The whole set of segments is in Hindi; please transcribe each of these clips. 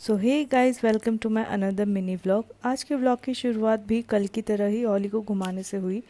So hey guys, welcome to my another mini vlog. आज के व्लॉग की शुरुआत भी कल की तरह ही ओली को घुमाने से हुई,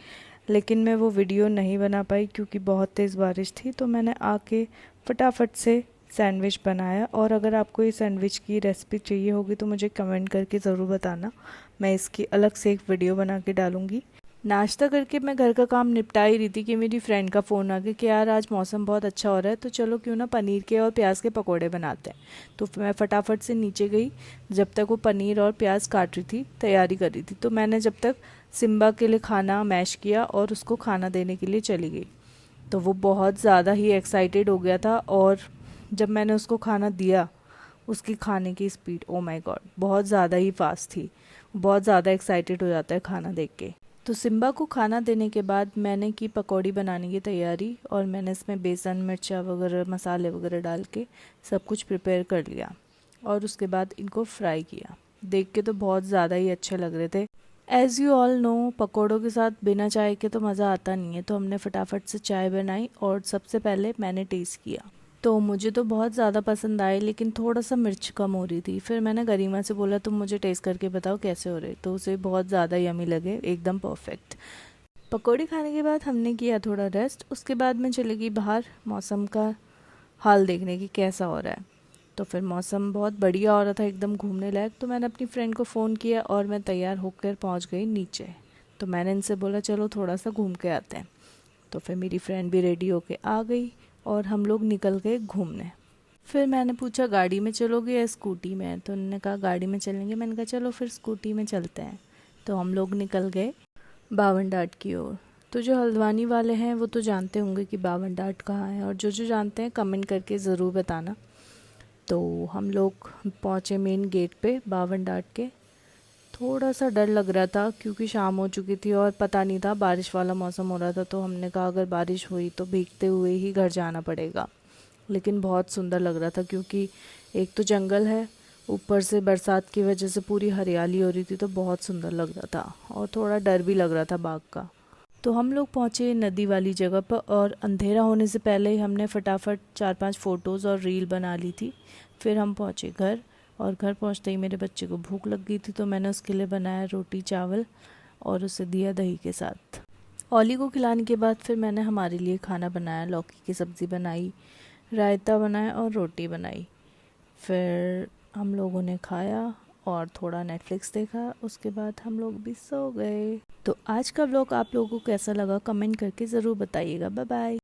लेकिन मैं वो वीडियो नहीं बना पाई क्योंकि बहुत तेज़ बारिश थी। तो मैंने आके फटाफट से सैंडविच बनाया। और अगर आपको ये सैंडविच की रेसिपी चाहिए होगी तो मुझे कमेंट करके ज़रूर बताना, मैं इसकी अलग से एक वीडियो बना के डालूँगी। नाश्ता करके मैं घर का काम निपटा ही रही थी कि मेरी फ्रेंड का फ़ोन आ गया कि यार आज मौसम बहुत अच्छा हो रहा है, तो चलो क्यों ना पनीर के और प्याज के पकोड़े बनाते हैं। तो मैं फटाफट से नीचे गई, जब तक वो पनीर और प्याज काट रही थी, तैयारी कर रही थी। तो मैंने जब तक सिम्बा के लिए खाना मैश किया और उसको खाना देने के लिए चली गई। तो वो बहुत ज़्यादा ही एक्साइटेड हो गया था, और जब मैंने उसको खाना दिया, उसकी खाने की स्पीड, ओ माय गॉड, बहुत ज़्यादा ही फास्ट थी। बहुत ज़्यादा एक्साइटेड हो जाता है खाना देख के। तो सिम्बा को खाना देने के बाद मैंने की पकौड़ी बनाने की तैयारी, और मैंने इसमें बेसन, मिर्चा वगैरह, मसाले वगैरह डाल के सब कुछ प्रिपेयर कर लिया, और उसके बाद इनको फ्राई किया। देख के तो बहुत ज़्यादा ही अच्छे लग रहे थे। एज़ यू ऑल नो, पकौड़ों के साथ बिना चाय के तो मज़ा आता नहीं है। तो हमने फटाफट से चाय बनाई और सबसे पहले मैंने टेस्ट किया। तो मुझे तो बहुत ज़्यादा पसंद आए, लेकिन थोड़ा सा मिर्च कम हो रही थी। फिर मैंने गरिमा से बोला तुम मुझे टेस्ट करके बताओ कैसे हो रहे। तो उसे बहुत ज़्यादा यमी लगे, एकदम परफेक्ट। पकौड़ी खाने के बाद हमने किया थोड़ा रेस्ट। उसके बाद मैं चली गई बाहर मौसम का हाल देखने की कैसा हो रहा है। तो फिर मौसम बहुत बढ़िया हो रहा था, एकदम घूमने लायक। तो मैंने अपनी फ्रेंड को फ़ोन किया और मैं तैयार होकर पहुंच गई नीचे। तो मैंने इनसे बोला चलो थोड़ा सा घूम के आते हैं। तो फिर मेरी फ्रेंड भी रेडी होके आ गई और हम लोग निकल गए घूमने। फिर मैंने पूछा गाड़ी में चलोगे या स्कूटी में, तो उन्होंने कहा गाड़ी में चलेंगे। मैंने कहा चलो फिर स्कूटी में चलते हैं। तो हम लोग निकल गए बावन डाट की ओर। तो जो हल्द्वानी वाले हैं वो तो जानते होंगे कि बावन डाट कहाँ है, और जो जो जानते हैं कमेंट करके ज़रूर बताना। तो हम लोग पहुँचे मेन गेट पे बावन डाट के। थोड़ा सा डर लग रहा था क्योंकि शाम हो चुकी थी और पता नहीं था, बारिश वाला मौसम हो रहा था। तो हमने कहा अगर बारिश हुई तो भीगते हुए ही घर जाना पड़ेगा। लेकिन बहुत सुंदर लग रहा था क्योंकि एक तो जंगल है, ऊपर से बरसात की वजह से पूरी हरियाली हो रही थी, तो बहुत सुंदर लग रहा था। और थोड़ा डर भी लग रहा था बाघ का। तो हम लोग पहुँचे नदी वाली जगह पर, और अंधेरा होने से पहले ही हमने फटाफट 4-5 फ़ोटोज़ और रील बना ली थी। फिर हम पहुँचे घर, और घर पहुँचते ही मेरे बच्चे को भूख लग गई थी। तो मैंने उसके लिए बनाया रोटी चावल और उसे दिया दही के साथ। ओली को खिलाने के बाद फिर मैंने हमारे लिए खाना बनाया, लौकी की सब्ज़ी बनाई, रायता बनाया और रोटी बनाई। फिर हम लोगों ने खाया और थोड़ा नेटफ्लिक्स देखा। उसके बाद हम लोग भी सो गए। तो आज का व्लॉग आप लोगों को कैसा लगा कमेंट करके ज़रूर बताइएगा। Bye bye.